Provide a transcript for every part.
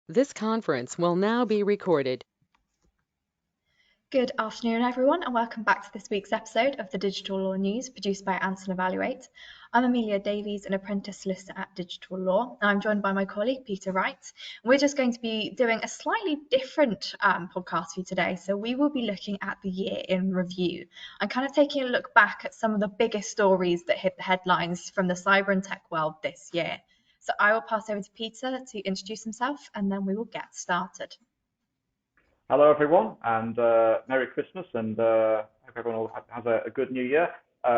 This conference will now be recorded. Good afternoon, everyone, and welcome back to this week's episode of the Digital Law News produced by Anson Evaluate. I'm Amelia Davies, an apprentice solicitor at Digital Law, and I'm joined by my colleague Peter Wright. And we're just going to be doing a slightly different podcast for you today. So we will be looking at the year in review and kind of taking a look back at some of the biggest stories that hit the headlines from the cyber and tech world this year. So I will pass over to Peter to introduce himself, and then we will get started. Hello, everyone, and Merry Christmas, and hope everyone has a good New Year.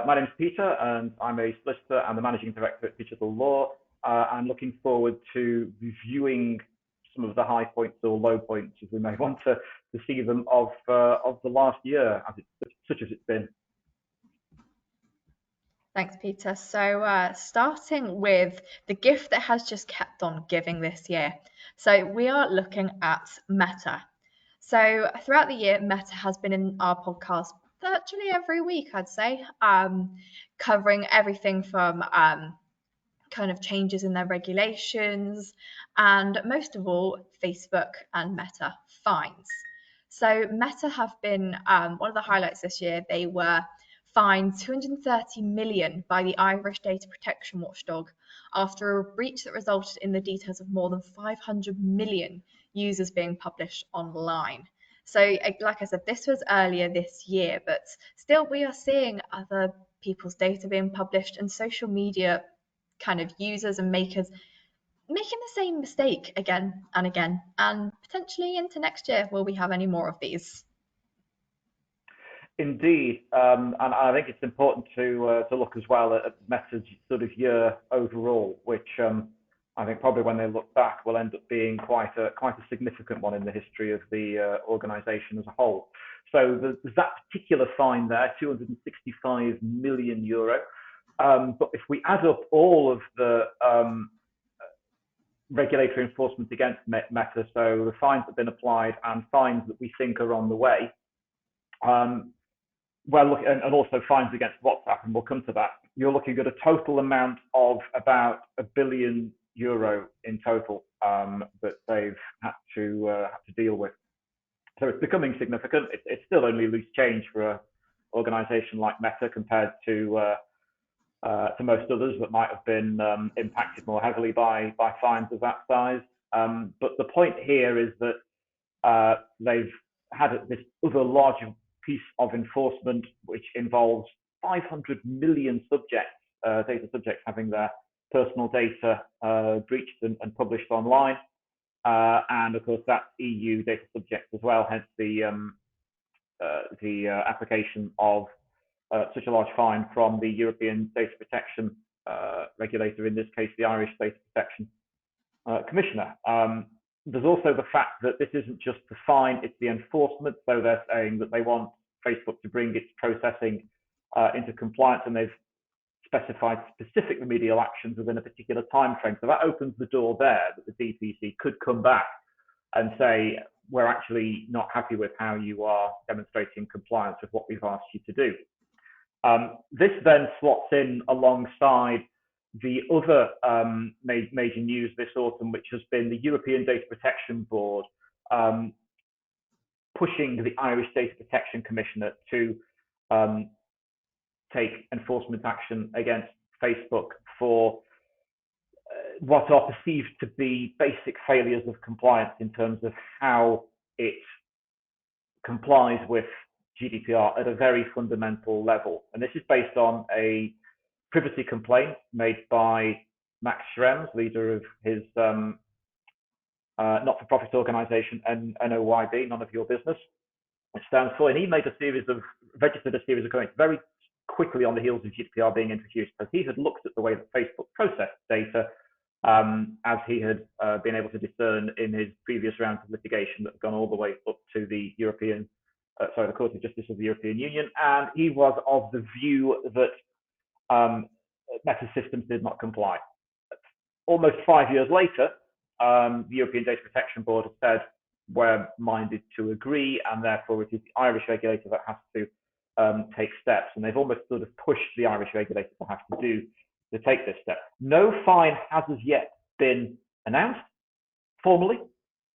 My name is Peter, and I'm a solicitor and the Managing Director at Digital Law. I'm looking forward to reviewing some of the high points or low points, as we may want to see them, of the last year, such as it's been. Thanks, Peter. So, starting with the gift that has just kept on giving this year. So, we are looking at Meta. So, throughout the year, Meta has been in our podcast virtually every week, I'd say, covering everything from kind of changes in their regulations and most of all, Facebook and Meta fines. So, Meta have been one of the highlights this year. They were fined 230 million by the Irish data protection watchdog after a breach that resulted in the details of more than 500 million users being published online. So, like I said, this was earlier this year, but still we are seeing other people's data being published and social media kind of users and makers making the same mistake again and again. And potentially into next year, will we have any more of these? Indeed, and I think it's important to look as well at Meta's sort of year overall, which I think probably when they look back will end up being quite a significant one in the history of the organisation as a whole. So there's that particular fine there, 265 million euro. But if we add up all of the regulatory enforcement against Meta, so the fines that have been applied and fines that we think are on the way, and also fines against WhatsApp, and we'll come to that. You're looking at a total amount of about €1 billion in total that they've had to deal with. So it's becoming significant. It's still only loose change for an organisation like Meta compared to most others that might have been impacted more heavily by fines of that size. But the point here is that they've had this other larger piece of enforcement which involves 500 million data subjects having their personal data breached and published online. And of course, that's EU data subjects as well, hence the application of such a large fine from the European data protection regulator, in this case, the Irish Data Protection Commissioner. There's also the fact that this isn't just the fine, it's the enforcement. So they're saying that they want Facebook to bring its processing into compliance, and they've specified specific remedial actions within a particular time frame. So that opens the door there that the DPC could come back and say, we're actually not happy with how you are demonstrating compliance with what we've asked you to do. This then slots in alongside the other major news this autumn, which has been the European Data Protection Board pushing the Irish Data Protection Commissioner to take enforcement action against Facebook for what are perceived to be basic failures of compliance in terms of how it complies with GDPR at a very fundamental level. And this is based on a privacy complaint made by Max Schrems, leader of his not-for-profit organisation, NOYB, None of Your Business, it stands for. And he registered a series of complaints very quickly on the heels of GDPR being introduced, because he had looked at the way that Facebook processed data, as he had been able to discern in his previous rounds of litigation that had gone all the way up to the the Court of Justice of the European Union. And he was of the view that Meta systems did not comply. Almost 5 years later, the European Data Protection Board has said we're minded to agree, and therefore it is the Irish regulator that has to take steps. And they've almost sort of pushed the Irish regulator to take this step. No fine has as yet been announced formally,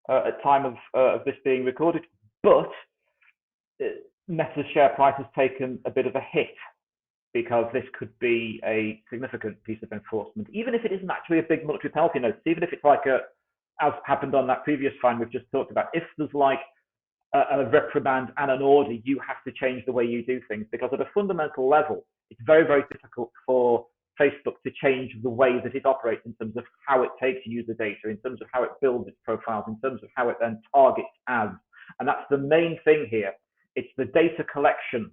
at time of this being recorded, but Meta's share price has taken a bit of a hit because this could be a significant piece of enforcement, even if it isn't actually a big monetary penalty notice, even if it's like as happened on that previous fine we've just talked about, if there's like a reprimand and an order, you have to change the way you do things, because at a fundamental level, it's very, very difficult for Facebook to change the way that it operates in terms of how it takes user data, in terms of how it builds its profiles, in terms of how it then targets ads. And that's the main thing here. It's the data collection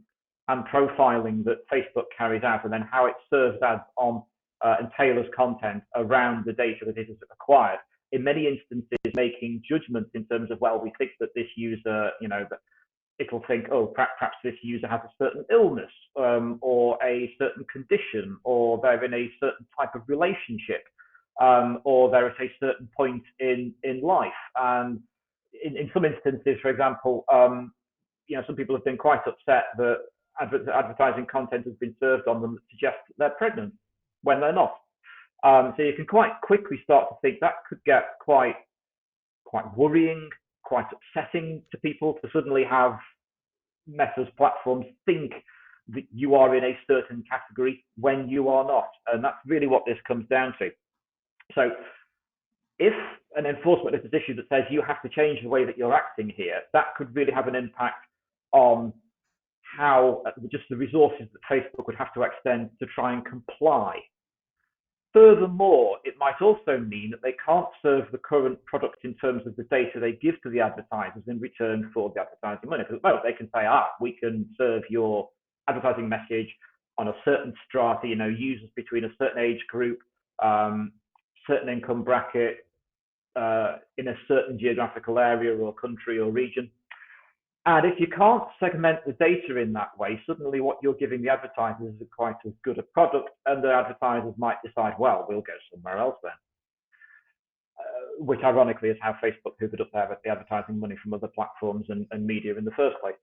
and profiling that Facebook carries out, and then how it serves ads on and tailors content around the data that it has acquired. In many instances, making judgments in terms of, well, we think that this user, that it'll think, oh, perhaps this user has a certain illness or a certain condition, or they're in a certain type of relationship, or they're at a certain point in life. And in some instances, for example, some people have been quite upset that advertising content has been served on them that suggests that they're pregnant when they're not. So you can quite quickly start to think that could get quite worrying, quite upsetting to people, to suddenly have Meta's platforms think that you are in a certain category when you are not. And that's really what this comes down to. So if an enforcement is issued that says you have to change the way that you're acting here, that could really have an impact on how just the resources that Facebook would have to extend to try and comply. Furthermore, it might also mean that they can't serve the current product in terms of the data they give to the advertisers in return for the advertising money. Because they can say, we can serve your advertising message on a certain strata, users between a certain age group, certain income bracket, in a certain geographical area or country or region. And if you can't segment the data in that way, suddenly what you're giving the advertisers is quite as good a product, and the advertisers might decide, well, we'll go somewhere else then. Which ironically is how Facebook hoovered up the advertising money from other platforms and media in the first place.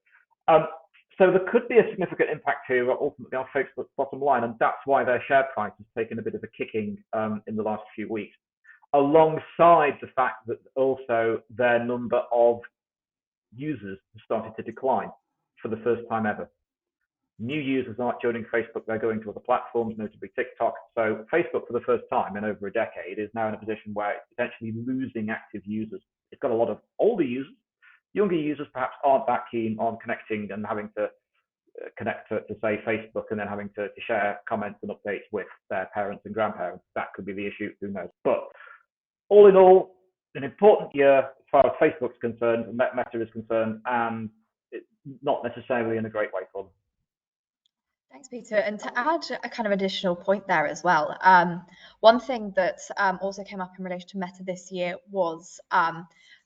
So there could be a significant impact here ultimately on Facebook's bottom line, and that's why their share price has taken a bit of a kicking in the last few weeks, alongside the fact that also their number of users have started to decline for the first time ever. New users aren't joining Facebook, they're going to other platforms, notably TikTok. So Facebook, for the first time in over a decade, is now in a position where it's potentially losing active users. It's got a lot of older users. Younger users perhaps aren't that keen on connecting and having to connect to say, Facebook, and then having to share comments and updates with their parents and grandparents. That could be the issue, who knows. But all in all, an important year as far as Facebook's concerned, and Meta is concerned, and it's not necessarily in a great way for them. Thanks, Peter. And to add a kind of additional point there as well, one thing that also came up in relation to Meta this year was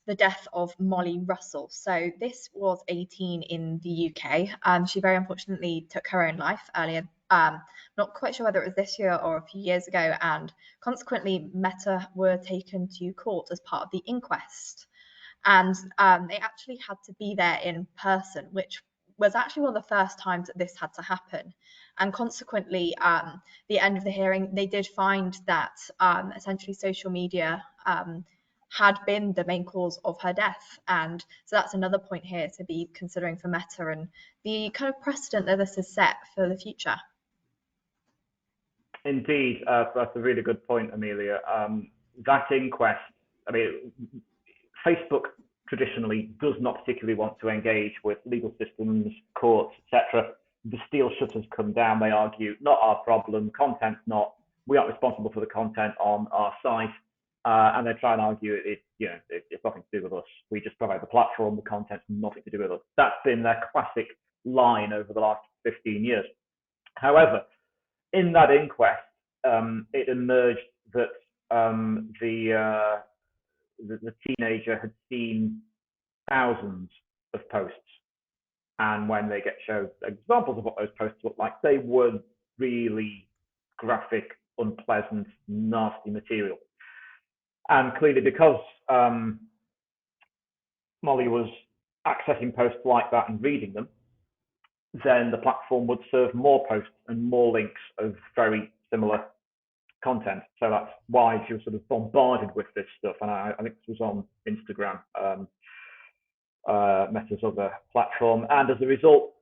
the death of Molly Russell. So this was 18 in the UK. She very unfortunately took her own life earlier. Not quite sure whether it was this year or a few years ago, and consequently Meta were taken to court as part of the inquest, and they actually had to be there in person, which was actually one of the first times that this had to happen. And consequently, the end of the hearing, they did find that essentially social media had been the main cause of her death. And so that's another point here to be considering for Meta and the kind of precedent that this has set for the future. Indeed, that's a really good point, Amelia. That inquest, Facebook traditionally does not particularly want to engage with legal systems, courts, etc. The steel shutters come down, they argue, not our problem, content's not, we aren't responsible for the content on our site, and they try and argue it's nothing to do with us. We just provide the platform, the content's nothing to do with us. That's been their classic line over the last 15 years. However, in that inquest, it emerged that the teenager had seen thousands of posts, and when they get shown examples of what those posts look like, they were really graphic, unpleasant, nasty material. And clearly, because Molly was accessing posts like that and reading them, then the platform would serve more posts and more links of very similar content. So that's why she was sort of bombarded with this stuff. And I think this was on Instagram, Meta's other platform. And as a result,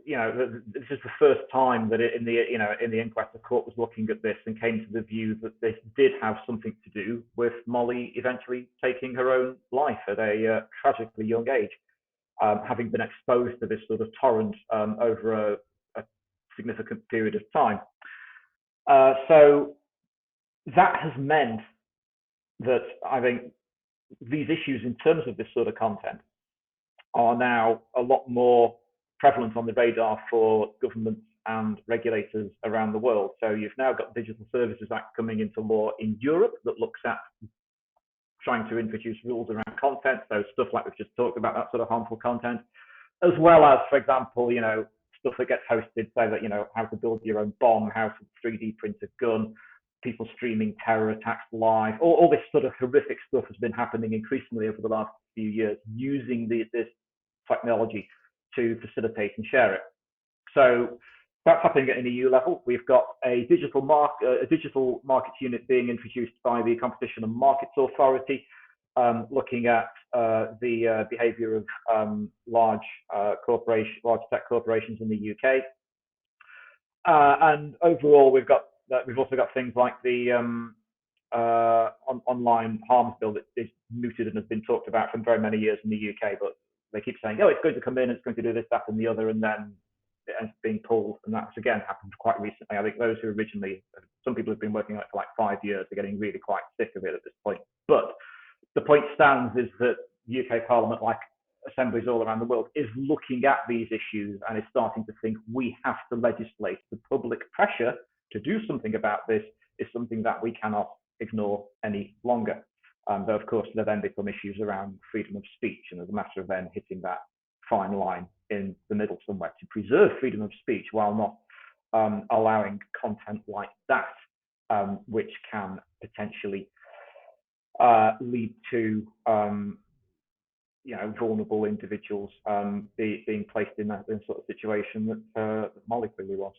this is the first time that in the inquest, the court was looking at this and came to the view that this did have something to do with Molly eventually taking her own life at a tragically young age, having been exposed to this sort of torrent over a significant period of time. So that has meant that I think these issues in terms of this sort of content are now a lot more prevalent on the radar for governments and regulators around the world. So you've now got the Digital Services Act coming into law in Europe that looks at trying to introduce rules around content, so stuff like we've just talked about, that sort of harmful content, as well as, for example, stuff that gets hosted, so that, how to build your own bomb, how to 3D print a gun, people streaming terror attacks live, all this sort of horrific stuff has been happening increasingly over the last few years using this technology to facilitate and share it. So that's happening at an EU level. We've got a digital markets unit being introduced by the Competition and Markets Authority, looking at the behaviour of large tech corporations in the UK. And overall, we've also got things like the online harms bill that is mooted and has been talked about for very many years in the UK, but they keep saying, oh, it's going to come in, it's going to do this, that, and the other, and then it ends up being pulled. And that's, again, happened quite recently. I think those who originally, some people have been working on it for like 5 years, are getting really quite sick of it at this point. But the point stands is that the UK Parliament, like assemblies all around the world, is looking at these issues and is starting to think we have to legislate. The public pressure to do something about this is something that we cannot ignore any longer. Though, of course, there then become issues around freedom of speech, and as a matter of then hitting that fine line in the middle somewhere to preserve freedom of speech while not allowing content like that, which can potentially lead to vulnerable individuals being placed in that sort of situation that Molly clearly was.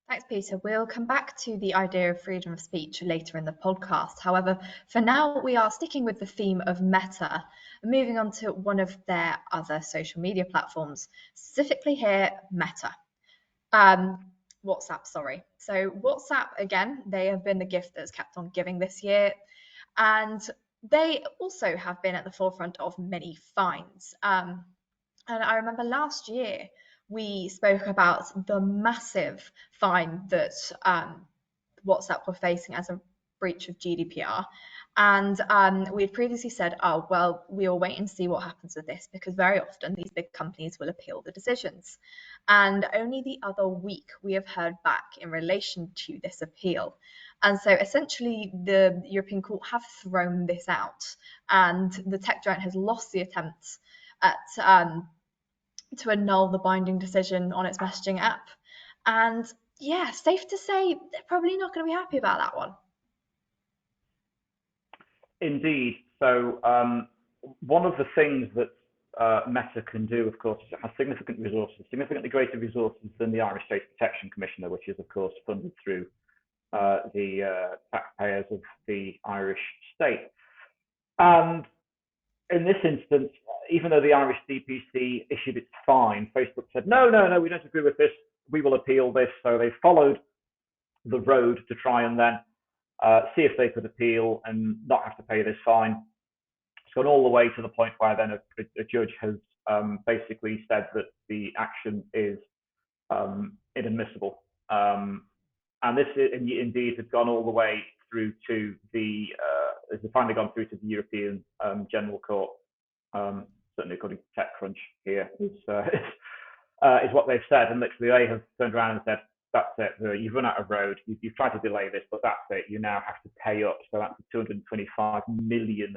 Thanks, Peter. We'll come back to the idea of freedom of speech later in the podcast. However, for now, we are sticking with the theme of Meta, moving on to one of their other social media platforms, specifically here, Meta. WhatsApp, sorry. So WhatsApp, again, they have been the gift that's kept on giving this year. And they also have been at the forefront of many fines. And I remember last year, we spoke about the massive fine that WhatsApp were facing as a breach of GDPR. And we had previously said, oh, well, we'll wait and see what happens with this, because very often these big companies will appeal the decisions. And only the other week we have heard back in relation to this appeal. And so essentially the European Court have thrown this out, and the tech giant has lost the attempts at to annul the binding decision on its messaging app. And yeah, safe to say they're probably not going to be happy about that one. Indeed. So one of the things that Meta can do, of course, is it has significant resources, significantly greater resources than the Irish State Protection Commissioner, which is, of course, funded through the taxpayers of the Irish state. And in this instance, even though the Irish DPC issued its fine, Facebook said, no, we don't agree with this. We will appeal this. So they followed the road to try and then see if they could appeal and not have to pay this fine. It's gone all the way to the point where then a judge has basically said that the action is inadmissible. And this indeed has gone all the way through to has finally gone through to the European General Court. Certainly according to TechCrunch here is what they've said, and literally they have turned around and said, that's it, you've run out of road, you've tried to delay this, but that's it, you now have to pay up. So that's a €225 million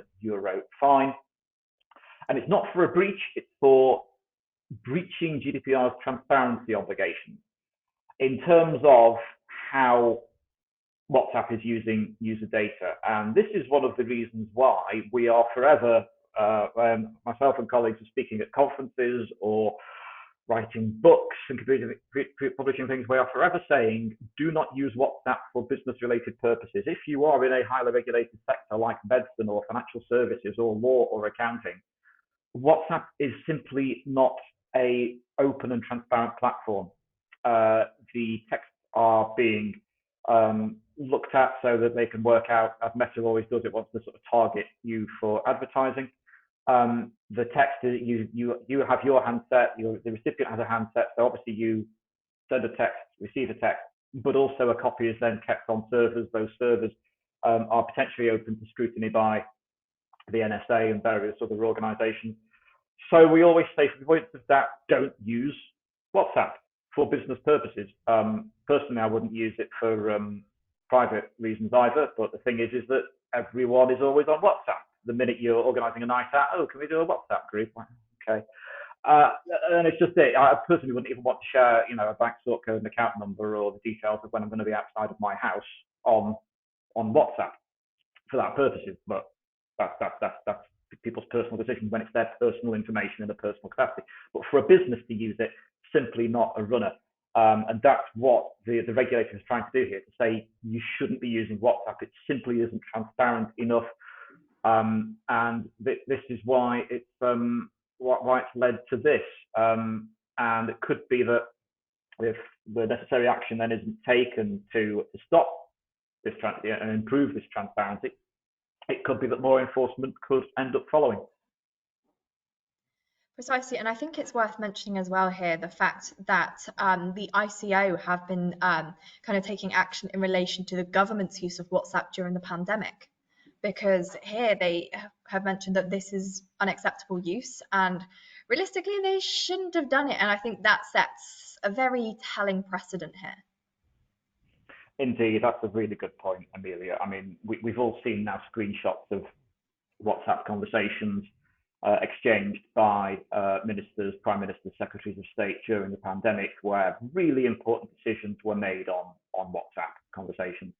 fine. And it's not for a breach, it's for breaching GDPR's transparency obligations in terms of how WhatsApp is using user data. And this is one of the reasons why we are forever, when myself and colleagues are speaking at conferences or writing books and publishing things, we are forever saying, do not use WhatsApp for business-related purposes. If you are in a highly regulated sector like medicine or financial services or law or accounting, WhatsApp is simply not a open and transparent platform. The texts are being looked at so that they can work out, as Meta always does, it wants to sort of target you for advertising. The text, you have your handset, the recipient has a handset, so obviously you send a text, receive a text, but also a copy is then kept on servers. Those servers are potentially open to scrutiny by the NSA and various other organizations. So we always say, for the avoidance of doubt, don't use WhatsApp for business purposes. Personally, I wouldn't use it for private reasons either, but the thing is that everyone is always on WhatsApp. The minute you're organizing a night out, oh, can we do a WhatsApp group? Okay. And it's just it. I personally wouldn't even want to share, a bank sort code and account number or the details of when I'm going to be outside of my house on WhatsApp for that purposes. But that's people's personal decision when it's their personal information in a personal capacity. But for a business to use it, simply not a runner. And that's what the regulator is trying to do here, to say you shouldn't be using WhatsApp. It simply isn't transparent enough. And this is why it's led to this. And it could be that if the necessary action then isn't taken to stop this and improve this transparency, it could be that more enforcement could end up following. Precisely, and I think it's worth mentioning as well here the fact that the ICO have been kind of taking action in relation to the government's use of WhatsApp during the pandemic, because here they have mentioned that this is unacceptable use and realistically they shouldn't have done it, and I think that sets a very telling precedent here. Indeed, that's a really good point, Amelia. I mean, we've all seen now screenshots of WhatsApp conversations exchanged by ministers, prime ministers, secretaries of state during the pandemic, where really important decisions were made on WhatsApp conversations.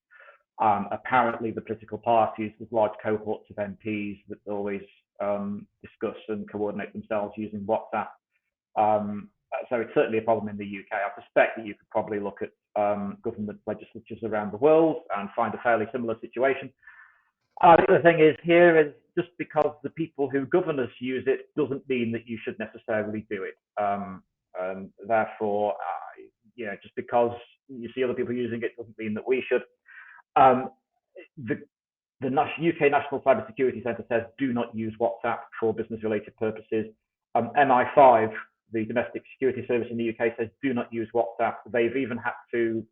Apparently, the political parties with large cohorts of MPs that always discuss and coordinate themselves using WhatsApp. So it's certainly a problem in the UK. I suspect that you could probably look at government legislatures around the world and find a fairly similar situation. The other thing is here is just because the people who govern us use it doesn't mean that you should necessarily do it. Therefore, just because you see other people using it doesn't mean that we should. The UK National Cybersecurity Centre says do not use WhatsApp for business-related purposes. MI5, the domestic security service in the UK, says do not use WhatsApp. They've even had to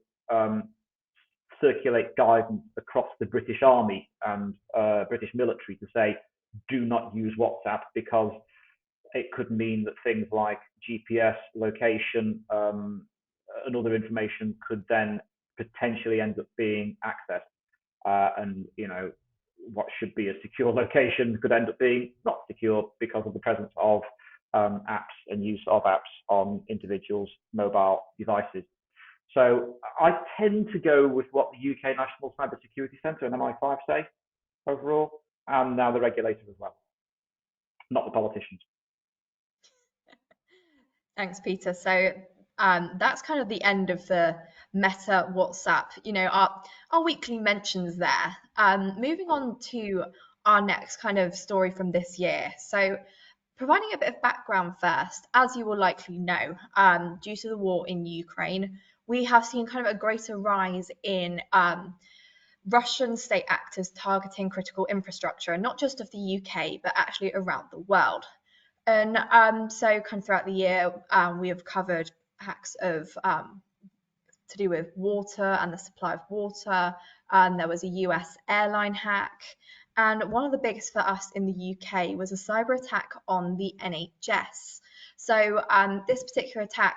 circulate guidance across the British Army and British military to say do not use WhatsApp, because it could mean that things like GPS, location, and other information could then potentially end up being accessed. And what should be a secure location could end up being not secure because of the presence of apps and use of apps on individuals' mobile devices. So I tend to go with what the UK National Cybersecurity Centre and MI5 say overall, and now the regulators as well, not the politicians. Thanks, Peter. So that's kind of the end of the Meta WhatsApp, our weekly mentions there. Moving on to our next kind of story from this year. So providing a bit of background first, as you will likely know, due to the war in Ukraine, we have seen kind of a greater rise in Russian state actors targeting critical infrastructure, and not just of the UK, but actually around the world. And so kind of throughout the year, we have covered hacks of to do with water and the supply of water. There was a US airline hack. And one of the biggest for us in the UK was a cyber attack on the NHS. So this particular attack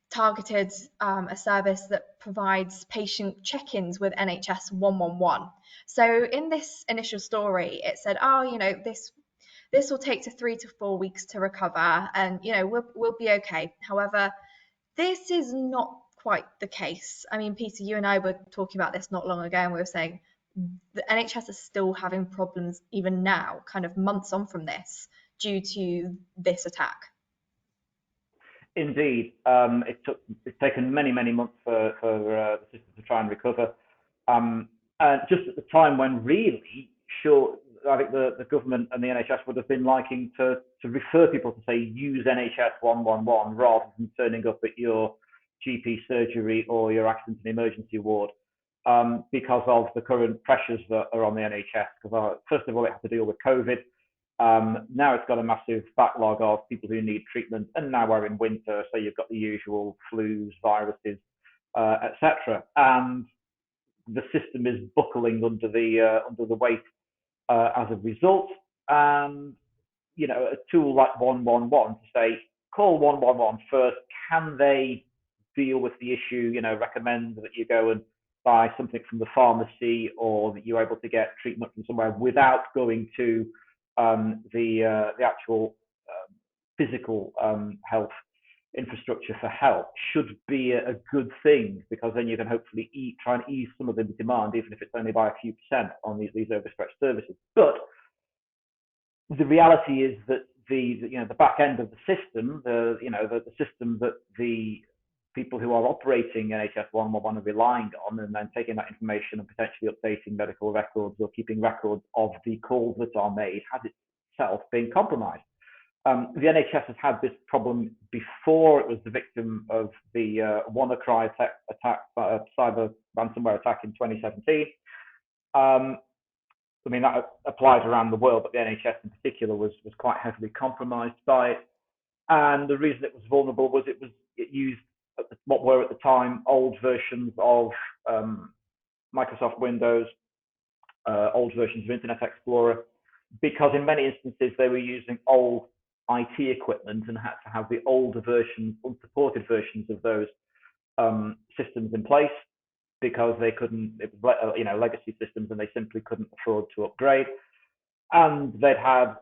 targeted a service that provides patient check-ins with NHS 111. So in this initial story, it said, this will take 3 to 4 weeks to recover, and we'll be okay. However, this is not quite the case. I mean, Peter, you and I were talking about this not long ago, and we were saying the NHS is still having problems even now, kind of months on from this, due to this attack. Indeed, it's taken many months for the system to try and recover. And just at the time when really, sure, I think the government and the NHS would have been liking to refer people to say use NHS 111 rather than turning up at your GP surgery or your accident and emergency ward, because of the current pressures that are on the NHS. Because first of all, it has to deal with COVID. Now it's got a massive backlog of people who need treatment, and now we're in winter, so you've got the usual flus, viruses, etc. And the system is buckling under the weight as a result. And a tool like 111 to say call 111 first. Can they deal with the issue? Recommend that you go and buy something from the pharmacy, or that you're able to get treatment from somewhere without going to the actual physical health infrastructure for help, should be a good thing, because then you can hopefully try and ease some of the demand, even if it's only by a few percent on these overstretched services. But the reality is that the back end of the system, the system that the people who are operating NHS 111 are relying on, and then taking that information and potentially updating medical records or keeping records of the calls that are made, has itself been compromised. The NHS has had this problem before. It was the victim of the WannaCry attack, cyber ransomware attack in 2017. That applies around the world, but the NHS in particular was quite heavily compromised by it. And the reason it was vulnerable was it used what were at the time old versions of Microsoft Windows, old versions of Internet Explorer, because in many instances they were using old IT equipment and had to have the older versions, unsupported versions of those systems in place, because they couldn't, it was legacy systems, and they simply couldn't afford to upgrade. And they'd had,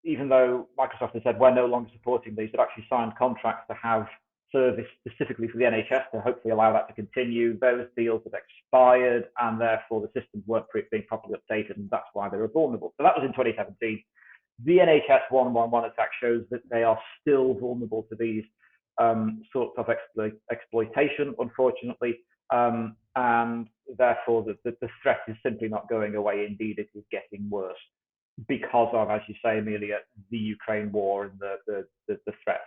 even though Microsoft had said we're no longer supporting these, they'd actually signed contracts to have service specifically for the NHS to hopefully allow that to continue. Those deals had expired, and therefore the systems weren't being properly updated, and that's why they were vulnerable. So that was in 2017. The NHS 111 attack shows that they are still vulnerable to these sorts of exploitation, unfortunately, and therefore the threat is simply not going away. Indeed, it is getting worse because of, as you say, Amelia, the Ukraine war and the threats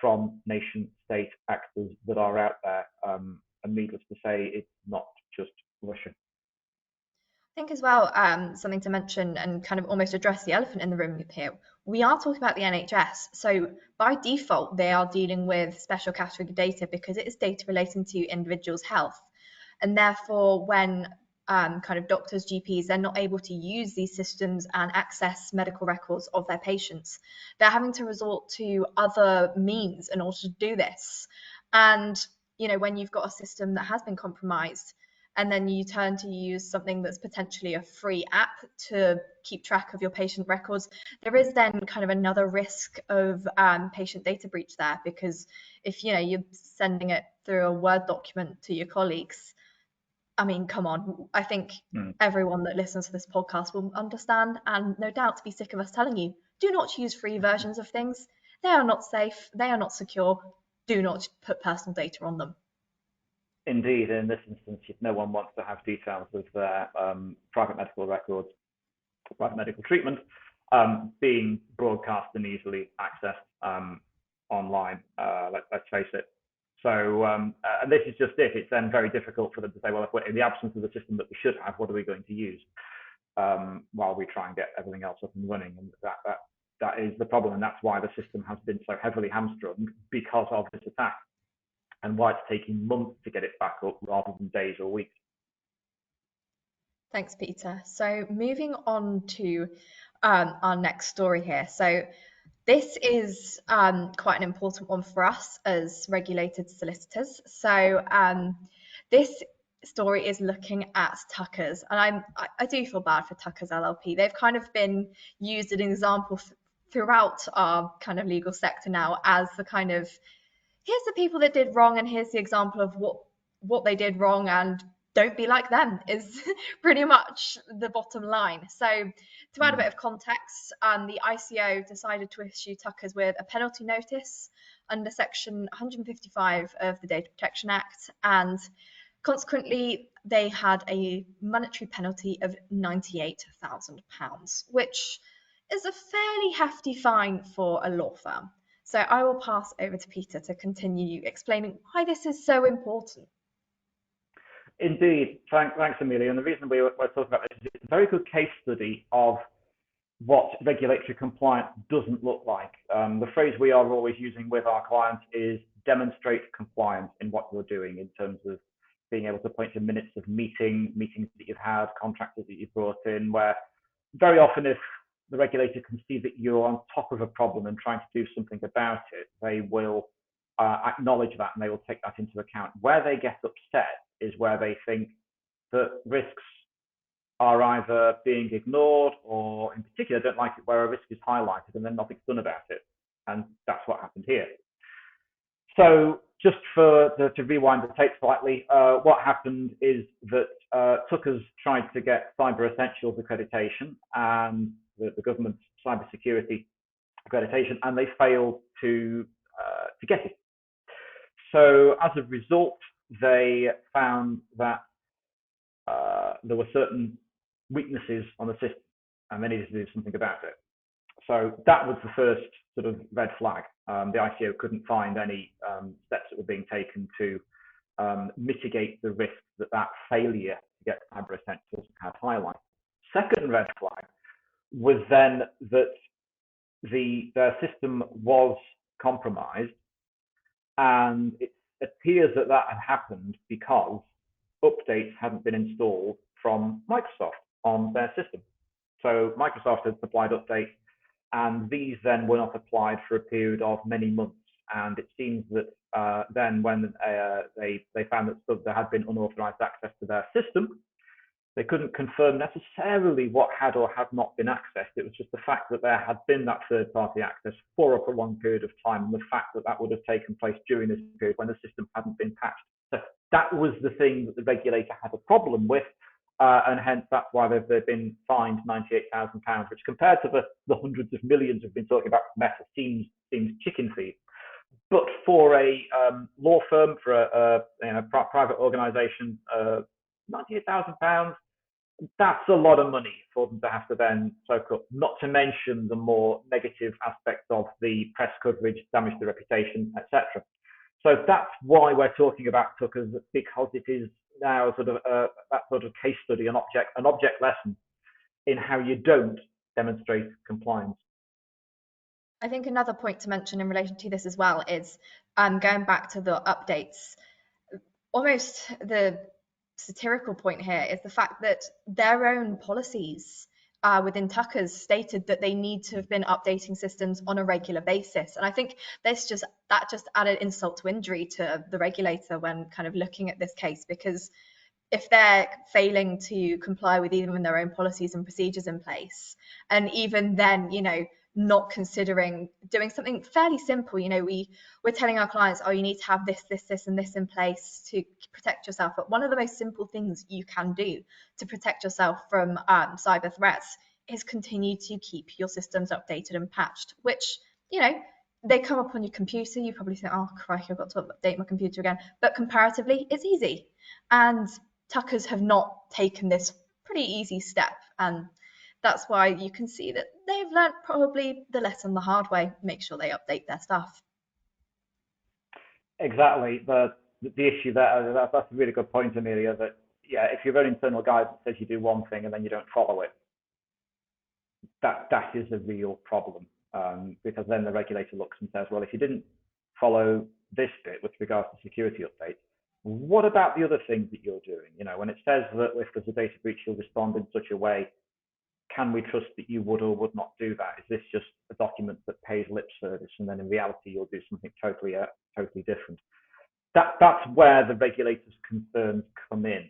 from nation-state actors that are out there. And needless to say, it's not just Russia. I think as well, something to mention and kind of almost address the elephant in the room here. We are talking about the NHS. So by default, they are dealing with special category data because it is data relating to individuals' health. And therefore, when kind of doctors, GPs, they're not able to use these systems and access medical records of their patients, they're having to resort to other means in order to do this. And, when you've got a system that has been compromised, and then you turn to use something that's potentially a free app to keep track of your patient records, there is then kind of another risk of patient data breach there, because if you're sending it through a Word document to your colleagues, come on, I think everyone that listens to this podcast will understand, and no doubt be sick of us telling you, do not use free versions of things. They are not safe, they are not secure, do not put personal data on them. Indeed, in this instance, no one wants to have details of their private medical records, private medical treatment, being broadcast and easily accessed online. Let's face it. So, and this is just it. It's then very difficult for them to say, well, if we're in the absence of the system that we should have, what are we going to use while we try and get everything else up and running? And that is the problem, and that's why the system has been so heavily hamstrung, because of this attack, and why it's taking months to get it back up rather than days or weeks. Thanks, Peter. So moving on to our next story here. So this is quite an important one for us as regulated solicitors. So this story is looking at Tuckers, and I do feel bad for Tuckers LLP. They've kind of been used as an example throughout our kind of legal sector now as the kind of, here's the people that did wrong, and here's the example of what they did wrong, and don't be like them is pretty much the bottom line. So to add a bit of context, the ICO decided to issue Tuckers with a penalty notice under Section 155 of the Data Protection Act, and consequently they had a monetary penalty of £98,000, which is a fairly hefty fine for a law firm. So I will pass over to Peter to continue explaining why this is so important. Indeed. Thanks, Amelia. And the reason we're talking about this is it's a very good case study of what regulatory compliance doesn't look like. The phrase we are always using with our clients is demonstrate compliance in what you're doing, in terms of being able to point to minutes of meetings that you've had, contractors that you've brought in, where very often if the regulator can see that you're on top of a problem and trying to do something about it, they will acknowledge that and they will take that into account. Where they get upset is where they think that risks are either being ignored, or in particular don't like it where a risk is highlighted and then nothing's done about it. And that's what happened here. So just to rewind the tape slightly, what happened is that Tuckers tried to get Cyber Essentials accreditation and the government's cybersecurity accreditation, and they failed to get it. So as a result, they found that there were certain weaknesses on the system, and they needed to do something about it. So that was the first sort of red flag. The ICO couldn't find any steps that were being taken to mitigate the risk that failure to get Cyber Essentials had highlighted. Second red flag was then that their system was compromised, and it appears that had happened because updates hadn't been installed from Microsoft on their system. So Microsoft had supplied updates, and these then were not applied for a period of many months. And it seems that then when they found that there had been unauthorized access to their system, they couldn't confirm necessarily what had or had not been accessed. It was just the fact that there had been that third-party access for a prolonged period of time, and the fact that that would have taken place during this period when the system hadn't been patched. So that was the thing that the regulator had a problem with, and hence that's why they've been fined £98,000, which compared to the hundreds of millions we've been talking about Meta seems chicken feed. But for a law firm, for a private organisation, £98,000, that's a lot of money for them to have to then soak up, not to mention the more negative aspects of the press coverage, damage to the reputation, etc. So that's why we're talking about Tuckers, because it is now sort of that sort of case study, an object lesson in how you don't demonstrate compliance. I think another point to mention in relation to this as well is going back to the updates. Almost the satirical point here is the fact that their own policies within Tuckers stated that they need to have been updating systems on a regular basis. And I think that just added insult to injury to the regulator when kind of looking at this case, because if they're failing to comply with even their own policies and procedures in place, and even then, not considering doing something fairly simple, we're telling our clients, oh, you need to have this, and this in place to protect yourself. But one of the most simple things you can do to protect yourself from cyber threats is continue to keep your systems updated and patched, which, they come up on your computer. You probably think, oh, crikey, I've got to update my computer again. But comparatively, it's easy. And Tuckers have not taken this pretty easy step. And that's why you can see that they've learned probably the lesson the hard way. Make sure they update their stuff. Exactly. The issue there, that's a really good point, Amelia, that, if your own internal guidance says you do one thing and then you don't follow it, that is a real problem, because then the regulator looks and says, well, if you didn't follow this bit with regards to security updates, what about the other things that you're doing? When it says that if there's a data breach, you'll respond in such a way, can we trust that you would or would not do that? Is this just a document that pays lip service, and then in reality you'll do something totally different? That's where the regulator's concerns come in.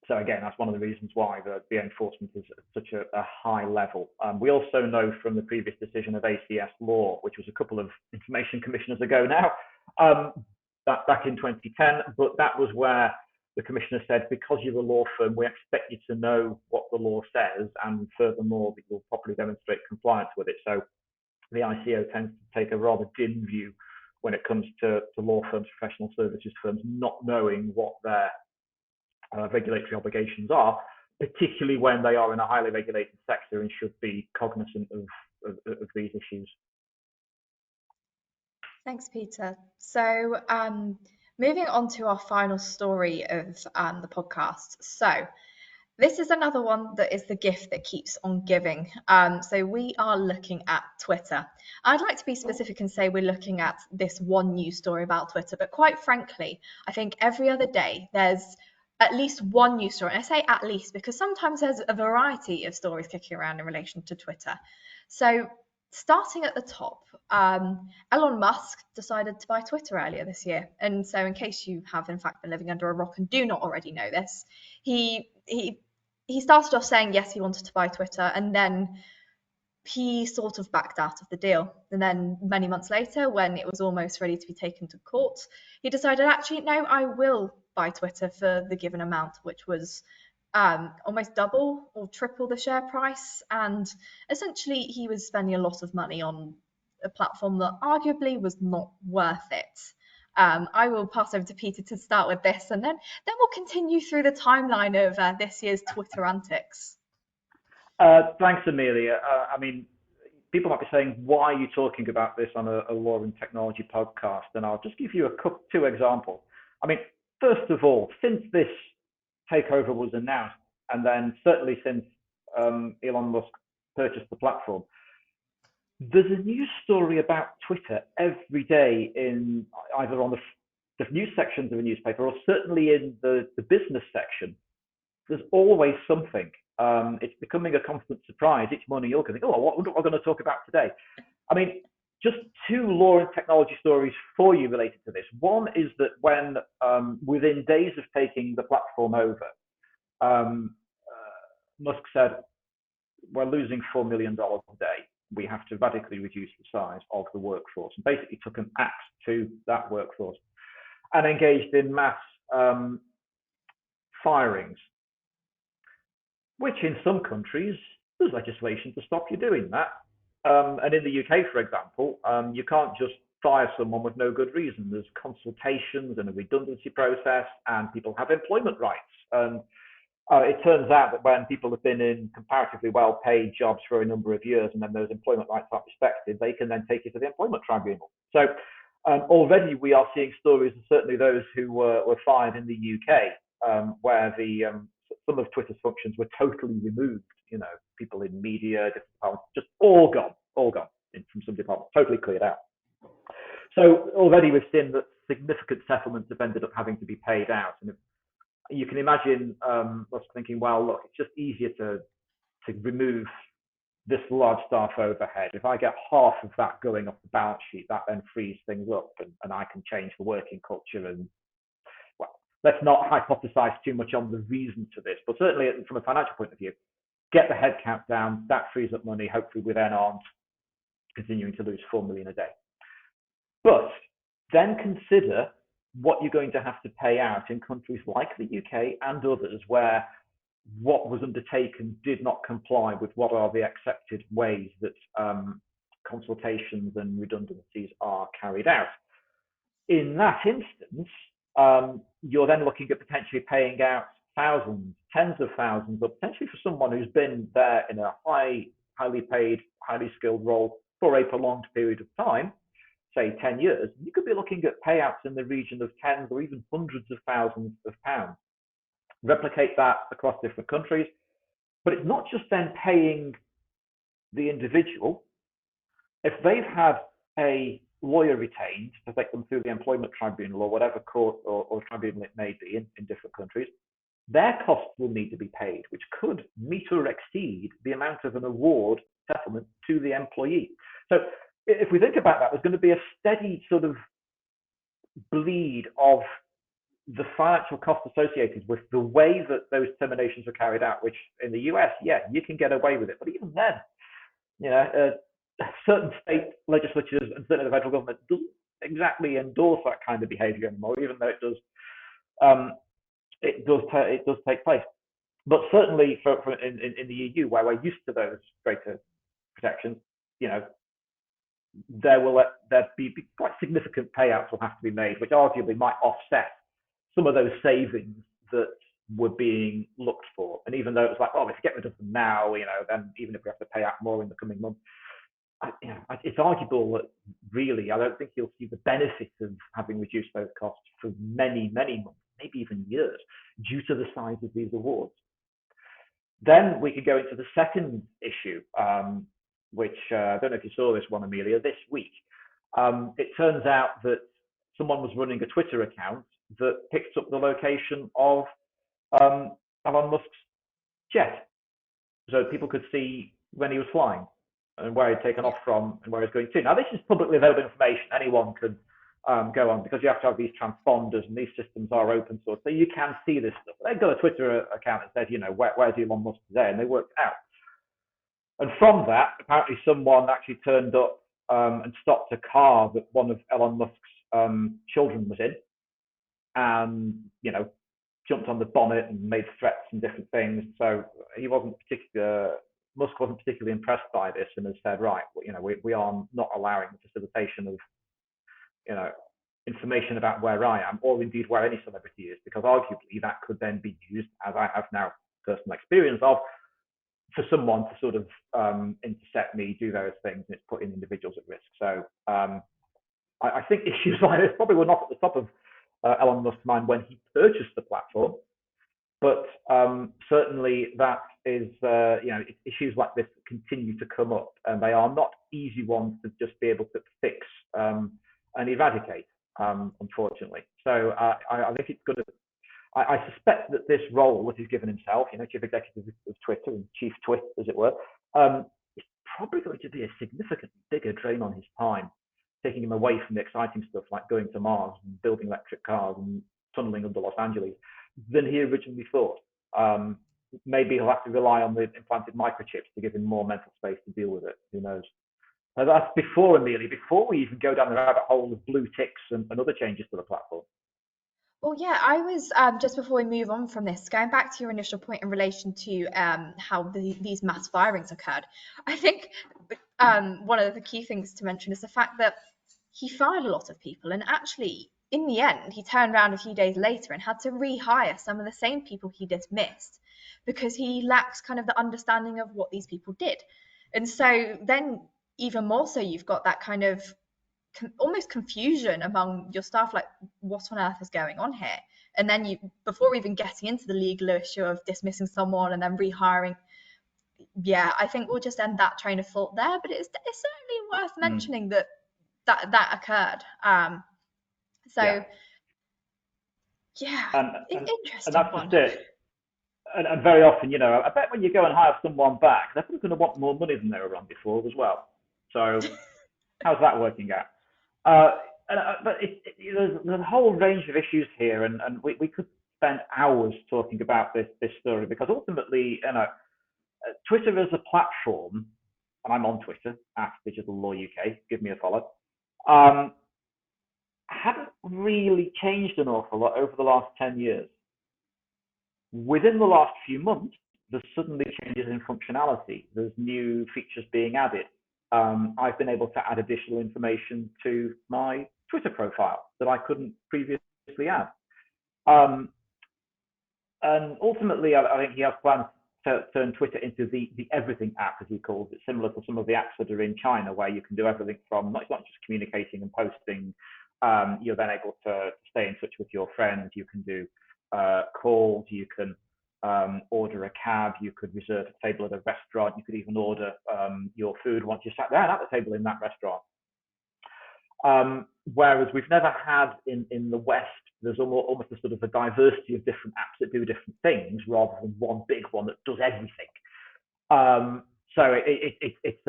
So again, that's one of the reasons why the enforcement is at such a high level. We also know from the previous decision of ACS law, which was a couple of information commissioners ago now, that back in 2010, but that was where the commissioner said, because you're a law firm, we expect you to know what the law says, and furthermore, that you'll properly demonstrate compliance with it. So the ICO tends to take a rather dim view when it comes to law firms, professional services firms, not knowing what their regulatory obligations are, particularly when they are in a highly regulated sector and should be cognizant of these issues. Thanks, Peter. So moving on to our final story of the podcast. So this is another one that is the gift that keeps on giving. So we are looking at Twitter. I'd like to be specific and say we're looking at this one news story about Twitter, but quite frankly, I think every other day there's at least one news story. And I say at least because sometimes there's a variety of stories kicking around in relation to Twitter. So starting at the top, Elon Musk decided to buy Twitter earlier this year. And so in case you have in fact been living under a rock and do not already know this, he started off saying yes, he wanted to buy Twitter, and then he sort of backed out of the deal. And then many months later, when it was almost ready to be taken to court, he decided, actually, no, I will buy Twitter for the given amount, which was almost double or triple the share price. And essentially, he was spending a lot of money on a platform that arguably was not worth it. I will pass over to Peter to start with this, and then we'll continue through the timeline of this year's Twitter antics. Thanks, Amelia. I mean, people might be saying, why are you talking about this on a law and technology podcast? And I'll just give you two examples. I mean, first of all, since this takeover was announced, and then certainly since Elon Musk purchased the platform, there's a news story about Twitter every day in either on the news sections of a newspaper or certainly in the business section. There's always something. It's becoming a constant surprise. Each morning you'll think, oh, what are we going to talk about today? I mean, just two law and technology stories for you related to this. One is that when within days of taking the platform over, Musk said, we're losing $4 million a day. We have to radically reduce the size of the workforce, and basically took an axe to that workforce and engaged in mass firings, which in some countries there's legislation to stop you doing that. And in the UK, for example, you can't just fire someone with no good reason. There's consultations and a redundancy process, and people have employment rights. And it turns out that when people have been in comparatively well-paid jobs for a number of years, and then those employment rights aren't respected, they can then take you to the employment tribunal. So already we are seeing stories, and certainly those who were fired in the UK, where some of Twitter's functions were totally removed. You know, people in media, different departments, just all gone from some departments, totally cleared out. So already we've seen that significant settlements have ended up having to be paid out. And you can imagine us thinking, well, look, it's just easier to remove this large staff overhead. If I get half of that going off the balance sheet, that then frees things up, and I can change the working culture. And well, let's not hypothesize too much on the reason to this, but certainly from a financial point of view, get the headcount down, that frees up money. Hopefully we then aren't continuing to lose $4 million a day. But then consider what you're going to have to pay out in countries like the UK and others where what was undertaken did not comply with what are the accepted ways that consultations and redundancies are carried out. In that instance, you're then looking at potentially paying out thousands, tens of thousands, or potentially for someone who's been there in a highly paid, highly skilled role for a prolonged period of time, say 10 years, you could be looking at payouts in the region of tens or even hundreds of thousands of pounds. Replicate that across different countries, but it's not just then paying the individual. If they've had a lawyer retained to take them through the employment tribunal or whatever court or tribunal it may be in different countries, their costs will need to be paid, which could meet or exceed the amount of an award settlement to the employee. So if we think about that, there's going to be a steady sort of bleed of the financial cost associated with the way that those terminations are carried out, which in the US, yeah, you can get away with it. But even then, you know, certain state legislatures and certainly the federal government doesn't exactly endorse that kind of behavior anymore, even though it does it does take place. But certainly in the EU, where we're used to those greater protections, you know, there be quite significant payouts will have to be made, which arguably might offset some of those savings that were being looked for. And even though it was like, oh, if we get rid of them now, you know, then even if we have to pay out more in the coming months, it's arguable that really, I don't think you'll see the benefit of having reduced those costs for many, many months, maybe even years, due to the size of these awards. Then we could go into the second issue, which I don't know if you saw this one, Amelia, this week. It turns out that someone was running a Twitter account that picked up the location of Elon Musk's jet. So people could see when he was flying and where he'd taken off from and where he's going to. Now, this is publicly available information. Anyone can go on, because you have to have these transponders, and these systems are open source. So you can see this stuff. They've got a Twitter account that says, you know, where's Elon Musk today? And they worked it out. And from that, apparently someone actually turned up and stopped a car that one of Elon Musk's children was in, and, you know, jumped on the bonnet and made threats and different things. So Musk wasn't particularly impressed by this, and has said, right, you know, we are not allowing the facilitation of, you know, information about where I am, or indeed where any celebrity is, because arguably that could then be used, as I have now personal experience of, for someone to sort of intercept me, do those things, and it's putting individuals at risk. So I think issues like this probably were not at the top of Elon Musk's mind when he purchased the platform, but certainly that is, you know, issues like this continue to come up, and they are not easy ones to just be able to fix and eradicate, unfortunately. So I think it's going to. I suspect that this role that he's given himself, you know, chief executive of Twitter and chief twit, as it were, is probably going to be a significantly bigger drain on his time, taking him away from the exciting stuff like going to Mars and building electric cars and tunneling under Los Angeles than he originally thought. Maybe he'll have to rely on the implanted microchips to give him more mental space to deal with it. Who knows? That's before, Amelia, before we even go down the rabbit hole of blue ticks and other changes to the platform. Well, yeah, I was just before we move on from this, going back to your initial point in relation to how these mass firings occurred. I think one of the key things to mention is the fact that he fired a lot of people, and actually, in the end, he turned around a few days later and had to rehire some of the same people he dismissed because he lacks kind of the understanding of what these people did. And so then, even more so, you've got that kind of almost confusion among your staff, like what on earth is going on here? And then you, before even getting into the legal issue of dismissing someone and then rehiring, yeah, I think we'll just end that train of thought there. But it's certainly worth mentioning that occurred. So yeah, interesting. And that's just it. And very often, you know, I bet when you go and hire someone back, they're probably going to want more money than they were on before as well. So how's that working out? But there's a whole range of issues here, and we could spend hours talking about this story, because ultimately, you know, Twitter as a platform, and I'm on Twitter at Digital Law UK, give me a follow, haven't really changed an awful lot over the last 10 years. Within the last few months, there's suddenly changes in functionality. There's new features being added. I've been able to add additional information to my Twitter profile that I couldn't previously add. And ultimately, I think he has plans to turn Twitter into the everything app, as he calls it, similar to some of the apps that are in China, where you can do everything from not just communicating and posting. You're then able to stay in touch with your friends. You can do calls. You can order a cab, you could reserve a table at a restaurant, you could even order your food once you sat down at the table in that restaurant. Whereas we've never had in the West, there's almost a sort of a diversity of different apps that do different things, rather than one big one that does everything. So it's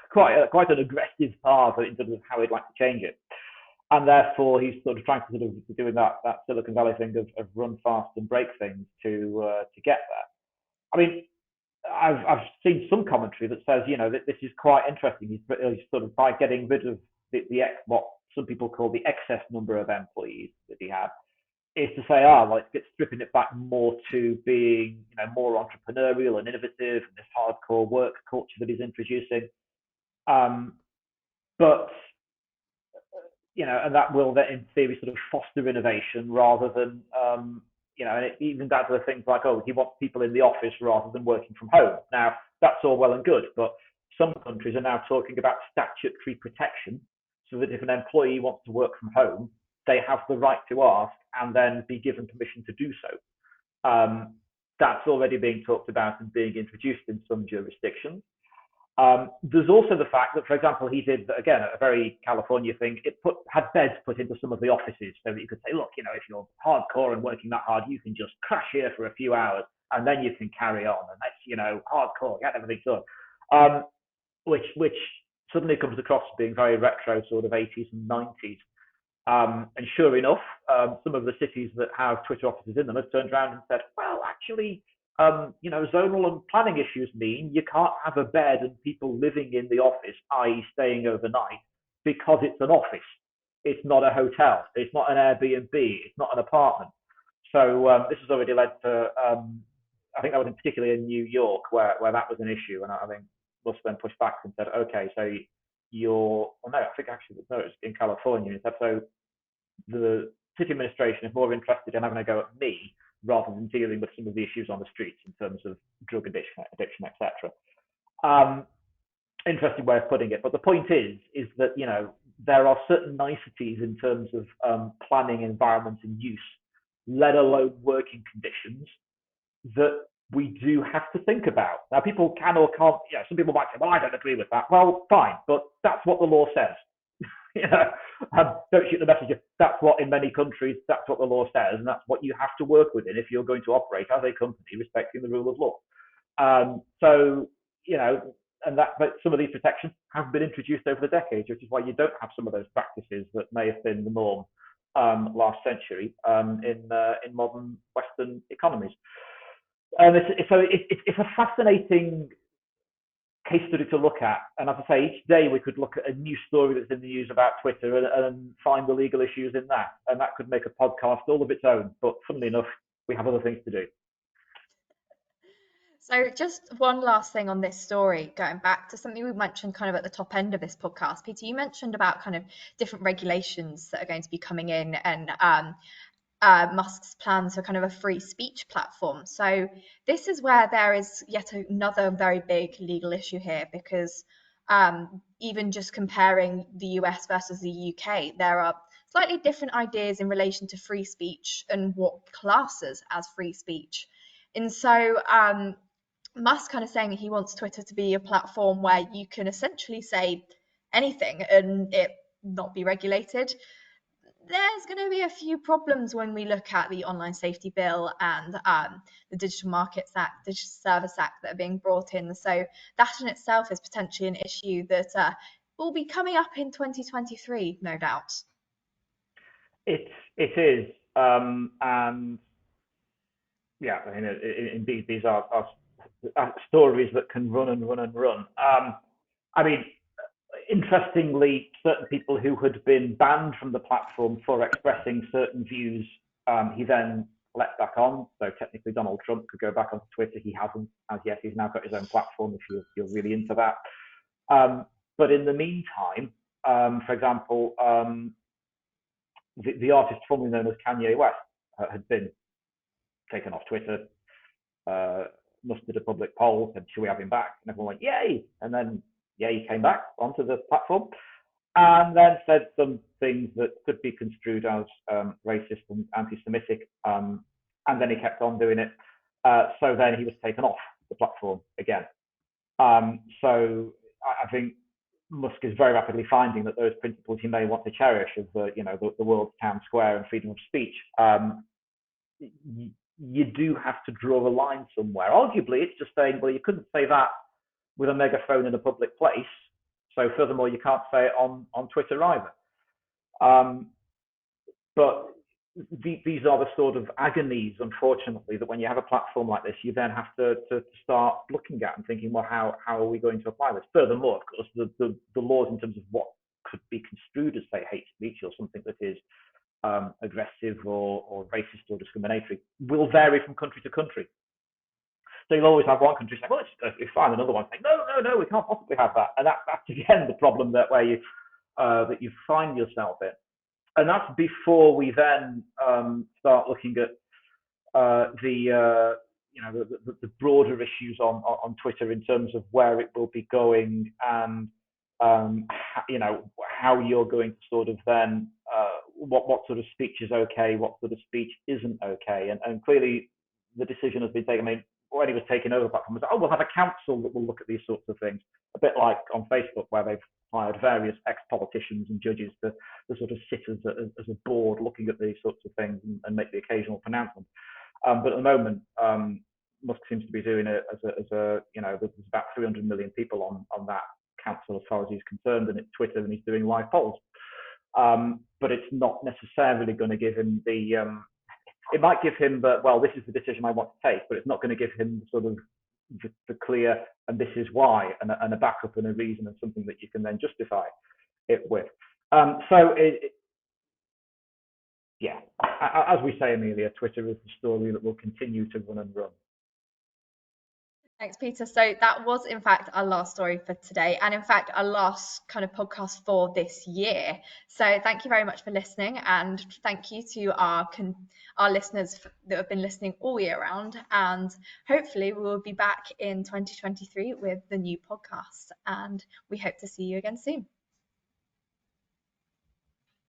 quite an aggressive path in terms of how he'd like to change it. And therefore, he's sort of trying to sort of doing that Silicon Valley thing of run fast and break things to get there. I mean, I've seen some commentary that says, you know, that this is quite interesting. He's sort of, by getting rid of what some people call the excess number of employees that he had, is to say, like it's stripping it back more to being, more entrepreneurial and innovative, and this hardcore work culture that he's introducing. But and that will then, in theory, sort of foster innovation rather than, and it even down to the things like, he wants people in the office rather than working from home. Now, that's all well and good, but some countries are now talking about statutory protection, so that if an employee wants to work from home, they have the right to ask and then be given permission to do so. That's already being talked about and being introduced in some jurisdictions. There's also the fact that, for example, he did, again, a very California thing. It had beds put into some of the offices so that you could say, look, if you're hardcore and working that hard, you can just crash here for a few hours and then you can carry on. And that's, hardcore, get everything done. Which suddenly comes across as being very retro, sort of 80s and 90s. And sure enough, some of the cities that have Twitter offices in them have turned around and said, well, actually, zonal and planning issues mean you can't have a bed and people living in the office, i.e. staying overnight, because it's an office. It's not a hotel. It's not an Airbnb. It's not an apartment. So this has already led to, I think that was particularly in New York where that was an issue. And I think Musk then pushed back and said, okay, so I think actually, no, it's in California. He said, so the city administration is more interested in having a go at me rather than dealing with some of the issues on the streets in terms of drug addiction, etc. Interesting way of putting it, but the point is that there are certain niceties in terms of planning, environment, and use, let alone working conditions, that we do have to think about. Now, people can or can't. Some people might say, "Well, I don't agree with that." Well, fine, but that's what the law says. Don't shoot the messenger. That's what in many countries, that's what the law says, and that's what you have to work within if you're going to operate as a company respecting the rule of law. But some of these protections have been introduced over the decades, which is why you don't have some of those practices that may have been the norm last century in modern Western economies. It's a fascinating case study to look at. And as I say, each day we could look at a new story that's in the news about Twitter and find the legal issues in that. And that could make a podcast all of its own. But funnily enough, we have other things to do. So just one last thing on this story, going back to something we mentioned kind of at the top end of this podcast. Peter, you mentioned about kind of different regulations that are going to be coming in and Musk's plans for kind of a free speech platform. So this is where there is yet another very big legal issue here, because even just comparing the US versus the UK, there are slightly different ideas in relation to free speech and what classes as free speech. And so Musk kind of saying he wants Twitter to be a platform where you can essentially say anything and it not be regulated. There's going to be a few problems when we look at the Online Safety Bill and the Digital Markets Act, Digital Service Act that are being brought in. So that in itself is potentially an issue that will be coming up in 2023, no doubt. It is, and yeah, I mean, indeed, these are stories that can run and run and run. I mean, interestingly, certain people who had been banned from the platform for expressing certain views, he then let back on. So technically, Donald Trump could go back onto Twitter. He hasn't as yet. He's now got his own platform, if you're really into that. But in the meantime, for example, the artist formerly known as Kanye West had been taken off Twitter, mustered a public poll, said, should we have him back? And everyone went, yay! And then, he came back onto the platform and then said some things that could be construed as racist and anti-Semitic. And then he kept on doing it. So then he was taken off the platform again. So I think Musk is very rapidly finding that those principles he may want to cherish of the world's town square and freedom of speech, you do have to draw a line somewhere. Arguably, it's just saying, well, you couldn't say that with a megaphone in a public place. So furthermore, you can't say it on Twitter either. But these are the sort of agonies, unfortunately, that when you have a platform like this, you then have to start looking at and thinking, well, how are we going to apply this? Furthermore, of course, the laws in terms of what could be construed as, say, hate speech or something that is aggressive or racist or discriminatory will vary from country to country. So you'll always have one country saying, well, it's fine, another one saying, no, we can't possibly have that. And that's again the problem that you find yourself in. And that's before we then start looking at the broader issues on Twitter in terms of where it will be going, and how you're going to sort of then what sort of speech is okay, what sort of speech isn't okay, and clearly the decision has been taken. I mean, when he was taking over the platform, was like, we'll have a council that will look at these sorts of things, a bit like on Facebook where they've hired various ex-politicians and judges to sort of sit as a board looking at these sorts of things and make the occasional pronouncement. But at the moment, Musk seems to be doing it as a there's about 300 million people on that council as far as he's concerned, and it's Twitter, and he's doing live polls. But it's not necessarily going to give him it might give him this is the decision I want to take, but it's not going to give him sort of the clear, and this is why, and a backup and a reason and something that you can then justify it with. Yeah, as we say, Amelia, Twitter is the story that will continue to run and run. Thanks, Peter. So that was, in fact, our last story for today, and in fact, our last kind of podcast for this year. So thank you very much for listening, and thank you to our listeners that have been listening all year round. And hopefully we will be back in 2023 with the new podcast, and we hope to see you again soon.